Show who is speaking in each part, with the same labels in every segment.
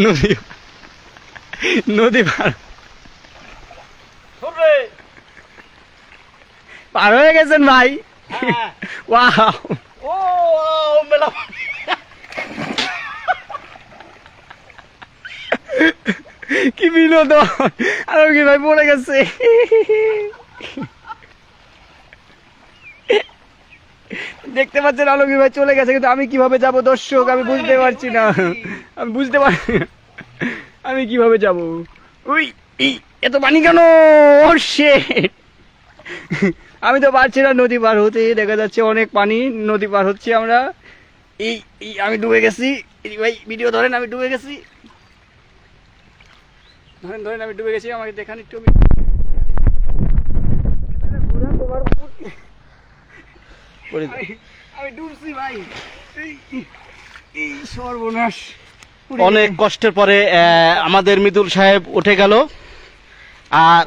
Speaker 1: নদী নদী পার হয়ে গেছেন ভাই। ওয়াও,
Speaker 2: ও মেলা
Speaker 1: কি বিনোদন। আলমগীর ভাই পড়ে গেছে। দেখতে পাচ্ছেন আলমগীর ভাই চলে গেছে, কিন্তু আমি কিভাবে যাব দর্শক আমি বুঝতে পারছি না। আমি বুঝতে পারছি না আমি কিভাবে যাব। উই এত পানি কেন? ও শিট, আমি তো পারছি না নদী পার হতে। দেখা যাচ্ছে অনেক পানি, নদী পার হচ্ছে আমরা। আমি ডুবে গেছি ভাই, ভিডিও ধরেন, আমি ডুবে গেছি। ধরেন ধরেন আমি ডুবে গেছি, আমাকে দেখান একটু। আমি ডুবছি ভাই, এই সর্বনাশ।
Speaker 3: অনেক কষ্টের পরে আমাদের মৃদুল সাহেব উঠে গেল। আর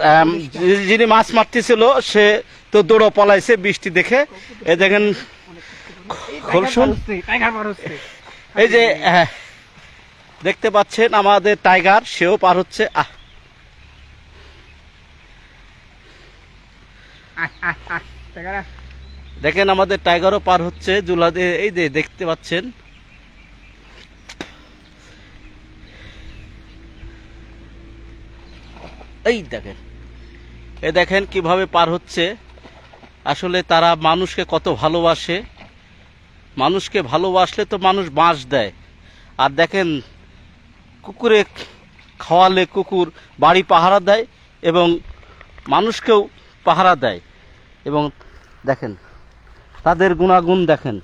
Speaker 3: যিনি মাছ মারতেছিল সে তো দৌড়ো পলাইছে বৃষ্টি দেখে। এই দেখেন খোলসুন, এই যে দেখতে পাচ্ছেন আমাদের টাইগার, সেও পার হচ্ছে। দেখেন আমাদের টাইগারও পার হচ্ছে জুলা দিয়ে। এই যে দেখতে পাচ্ছেন, এই দেখেন, এই দেখেন কিভাবে পার হচ্ছে। আসলে তারা মানুষকে কত ভালোবাসে। মানুষকে ভালোবাসলে তো মানুষ বাঁশ দেয়। আর দেখেন কুকুরে খাওয়ালে কুকুর বাড়ি পাহারা দেয় এবং মানুষকেও পাহারা দেয়। এবং দেখেন তাদের গুণাগুণ দেখেন।